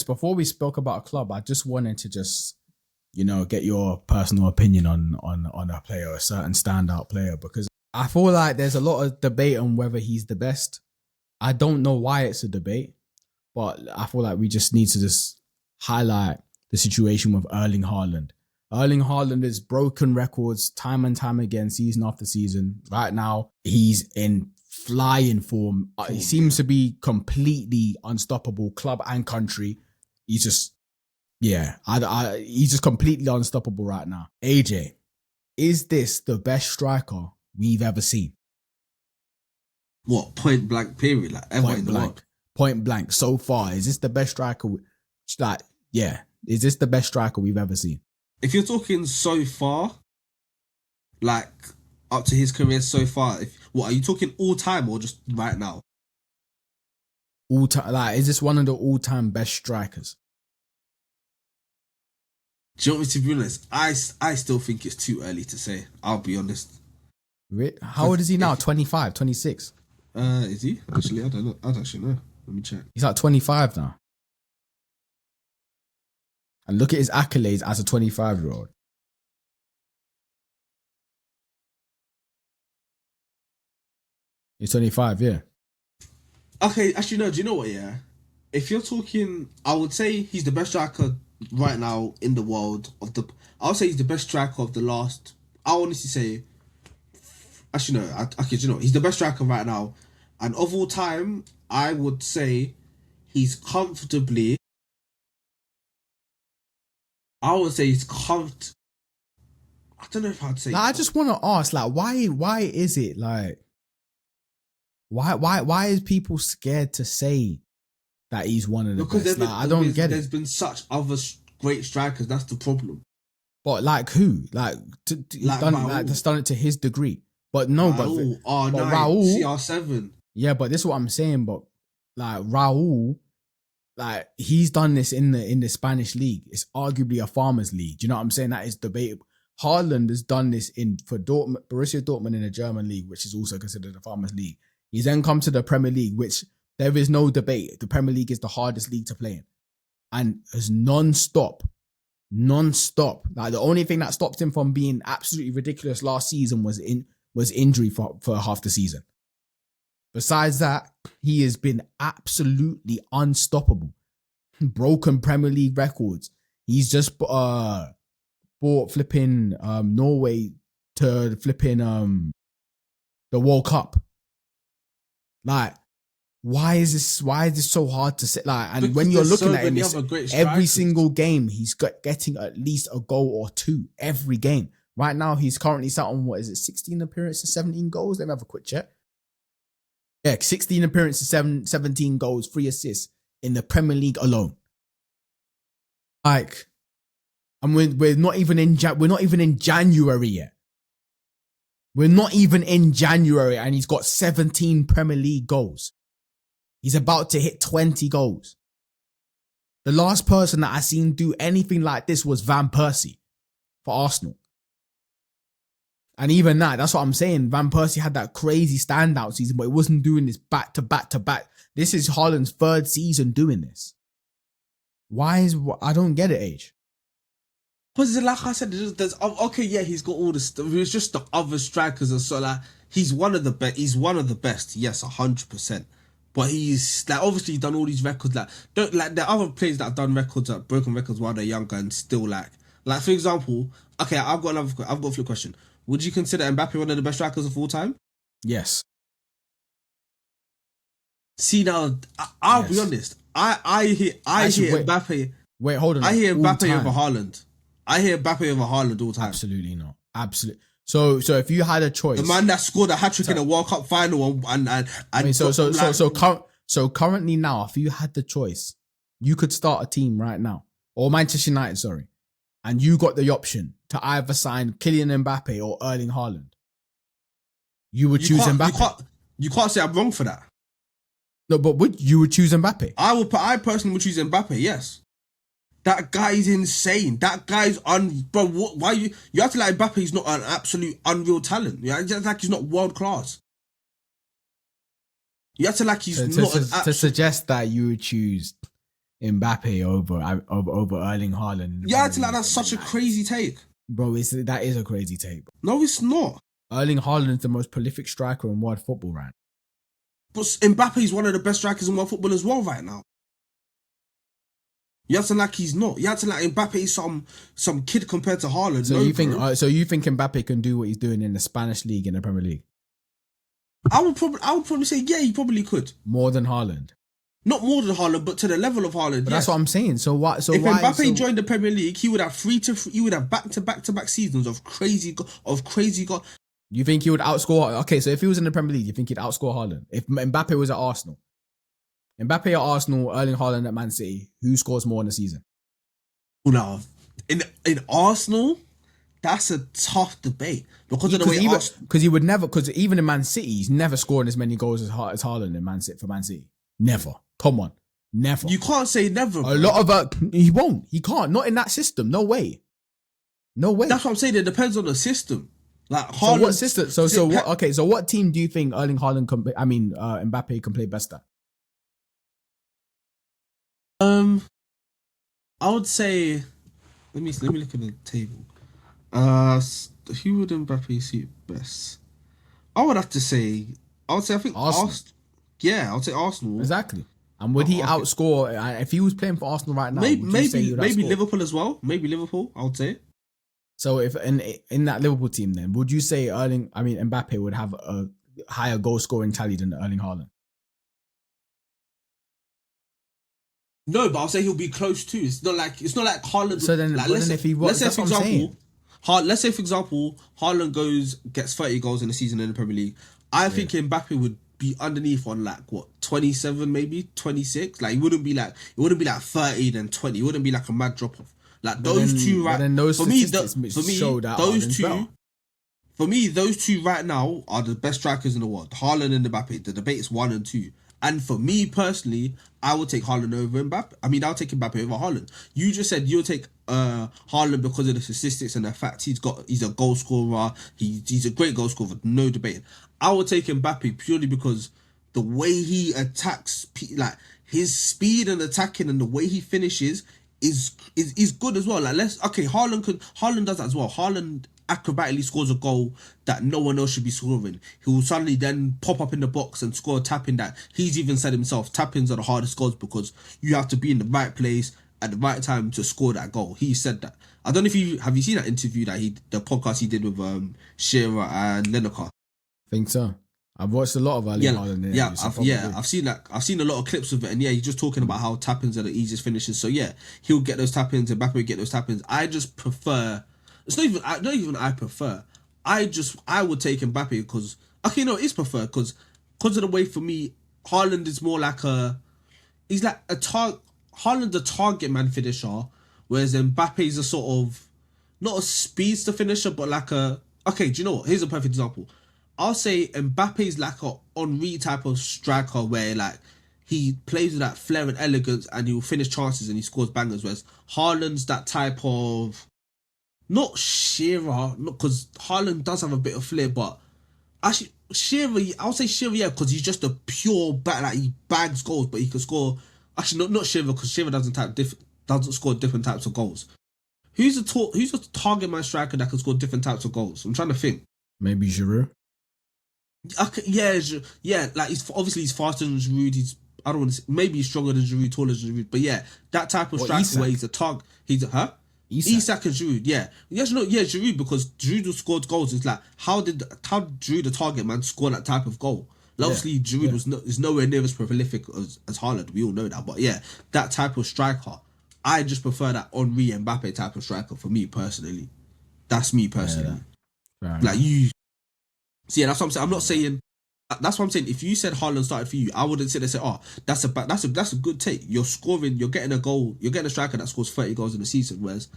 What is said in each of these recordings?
before we spoke about a club, I just wanted to just, get your personal opinion on a player, a certain standout player, because I feel like there's a lot of debate on whether he's the best. I don't know why it's a debate, but I feel like we just need to just highlight the situation with Erling Haaland. Erling Haaland has broken records time and time again, season after season. Right now, he's in flying form. He seems to be completely unstoppable, club and country. He's just, he's just completely unstoppable right now. AJ, is this the best striker we've ever seen? What, point blank period? Like ever in the world? Point blank. So far, is this the best striker? Is this the best striker we've ever seen? If you're talking so far, like up to his career so far, what are you talking all time or just right now? All time, like, is this one of the all-time best strikers? Do you want me to be honest? I still think it's too early to say. I'll be honest. How old is he now? 25, 26? Is he? Actually, I don't know. I don't actually know. Let me check. He's like 25 now. And look at his accolades as a 25-year-old. He's 25, yeah. Okay, actually, no, do you know what, yeah? If you're talking, I would say he's the best striker right now in the world. I would say he's the best striker of the last, I honestly say, actually, no, he's the best striker right now. And of all time, I would say he's comfortably, I don't know if I'd say. Like, I just want to ask, like, why is it like, why is people scared to say that he's one of the best? Like, I don't get it. There's been such other great strikers. That's the problem. But like who? Like, that's done it to his degree. But no, Raul, but Raul, CR7. Yeah, but this is what I'm saying. But like Raul, like he's done this in the Spanish league. It's arguably a farmers league. Do you know what I'm saying? That is debatable. Haaland has done this for Borussia Dortmund in the German league, which is also considered a farmers league. He's then come to the Premier League, which there is no debate. The Premier League is the hardest league to play in, and is non-stop. Like the only thing that stopped him from being absolutely ridiculous last season was injury for half the season. Besides that, he has been absolutely unstoppable. Broken Premier League records. He's just brought flipping Norway to flipping the World Cup. Like, why is this so hard to say? Like, and because when you're looking at him, every single game he's getting at least a goal or two every game. Right now, he's currently sat on 16 appearances, 17 goals. Let me have a quick check. Yeah, 16 appearances, 17 goals, 3 assists in the Premier League alone. Like, and we're not even in January yet. We're not even in January, and he's got 17 Premier League goals. He's about to hit 20 goals. The last person that I seen do anything like this was Van Persie for Arsenal. And even that's what I'm saying. Van Persie had that crazy standout season, but it wasn't doing this back to back to back. This is Haaland's 3rd season doing this. I don't get it, Age. Because like I said, he's got all the stuff. It's just the other strikers and so like he's one of the best. He's one of the best, yes, 100%. But he's like obviously done all these records. Like there are other players that have done records, broken records while they're younger and still like for example. Okay, I've got a flip question. Would you consider Mbappe one of the best strikers of all time? Yes. See now, I'll be honest. I hear Mbappe. Wait, hold on. I hear Mbappe over Haaland. I hear Mbappe over Haaland all time. Absolutely not. Absolutely. So if you had a choice, the man that scored a hat-trick in a World Cup final so currently now, if you had the choice, you could start a team right now, or Manchester United, sorry, and you got the option to either sign Kylian Mbappe or Erling Haaland. You would choose Mbappe. You can't say I'm wrong for that. No, but you would choose Mbappe? I personally would choose Mbappe, yes. That guy's insane. That guy's bro. Why you have to like Mbappe? He's not an absolute unreal talent. Yeah, just like he's not world class. You have to like he's not to suggest that you would choose Mbappe over Erling Haaland. You acting like that's such a crazy take. Bro, that is a crazy take. No, it's not. Erling Haaland is the most prolific striker in world football right now. But Mbappe is one of the best strikers in world football as well right now. You acting like he's not. You acting like Mbappe is some kid compared to Haaland. So you think Mbappe can do what he's doing in the Spanish league in the Premier League? I would probably say yeah, he probably could. More than Haaland. Not more than Haaland, but to the level of Haaland. But yes. That's what I'm saying. So what? So if Mbappe joined the Premier League, he would have back-to-back seasons of crazy goal. You think he would outscore? Okay, so if he was in the Premier League, you think he'd outscore Haaland? If Mbappe was at Arsenal, Mbappe at Arsenal, Erling Haaland at Man City, who scores more in the season? No, in Arsenal, that's a tough debate because of the way because he would never, because even in Man City, he's never scoring as many goals as Haaland in Man City for Man City. Never. Come on, never. You can't say never. A lot of he won't. He can't. Not in that system. No way. No way. That's what I'm saying. It depends on the system. Like Haaland. So what system? So what? Okay. So what team do you think Erling Haaland Mbappe can play best at? I would say. Let me look at the table. Who would Mbappe suit best? I would have to say. I think Arsenal. Yeah, I'll say Arsenal. Exactly. And would he outscore if he was playing for Arsenal right now? Maybe Liverpool as well. Maybe Liverpool, I would say. So if in that Liverpool team, then would you say Mbappe would have a higher goal scoring tally than Erling Haaland? No, but I'll say he'll be close too. It's not like Haaland. So then, like, if he was, let's say for example, Haaland gets 30 goals in a season in the Premier League. I think Mbappe would be underneath on 27, maybe 26. Like it wouldn't be like 30 then 20. It wouldn't be like a mad drop off. Like those two right. For me, those two right now are the best strikers in the world. Haaland and Mbappe. The debate is 1 and 2. And for me personally, I would take Haaland over Mbappe. I'll take Mbappe over Haaland. You just said you'll take Haaland because of the statistics and the fact he's a goal scorer. He's a great goal scorer, no debate. I would take Mbappe purely because the way he attacks, like his speed and attacking and the way he finishes is good as well. Like Haaland does that as well. Haaland acrobatically scores a goal that no one else should be scoring. He will suddenly then pop up in the box and score a tap-in that he's even said himself, tap-ins are the hardest goals because you have to be in the right place at the right time to score that goal. He said that. I don't know if have you seen that interview the podcast he did with Shearer and Lineker? I think so. I've watched a lot of Erling Haaland. I've seen a lot of clips of it, and he's just talking about how tap-ins are the easiest finishes. So he'll get those tap-ins, Mbappe will get those tap-ins. I just prefer. It's not even I prefer. I would take Mbappe because it's preferred because of the way for me Haaland is more like he's like Haaland's a target man finisher, whereas Mbappe is a sort of not a speedster finisher, but like do you know what? Here's a perfect example. I'll say Mbappe is like a Henry type of striker where like he plays with that flair and elegance and he'll finish chances and he scores bangers, whereas Haaland's that type of not Shearer, not because Haaland does have a bit of flair, but actually Shearer, I'll say Shearer, because he's just a pure bat, like he bags goals, but he can score. Actually, not Shearer, because Shearer doesn't score different types of goals. Who's a target man striker that can score different types of goals? I'm trying to think. Maybe Giroud. Okay, yeah. Like he's faster than Giroud. I don't want to say, maybe he's stronger than Giroud, taller than Giroud, but yeah, that type of striker where he's a target. Isak and Giroud, yeah. Giroud, because Giroud who scored goals. It's like, how did Giroud, the target man, score that type of goal? Obviously, Giroud is nowhere near as prolific as Haaland. We all know that. But yeah, that type of striker, I just prefer that Henry Mbappe type of striker for me personally. That's me personally. Yeah, like you... So yeah, that's what I'm saying. I'm not saying... That's what I'm saying. If you said Haaland started for you, I wouldn't sit there and say, "Oh, that's a good take." You're scoring. You're getting a goal. You're getting a striker that scores 30 goals in a season. Whereas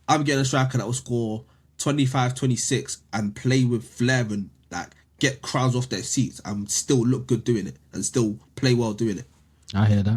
I'm getting a striker that will score 25, 26 and play with flair and like get crowds off their seats and still look good doing it and still play well doing it. I hear that.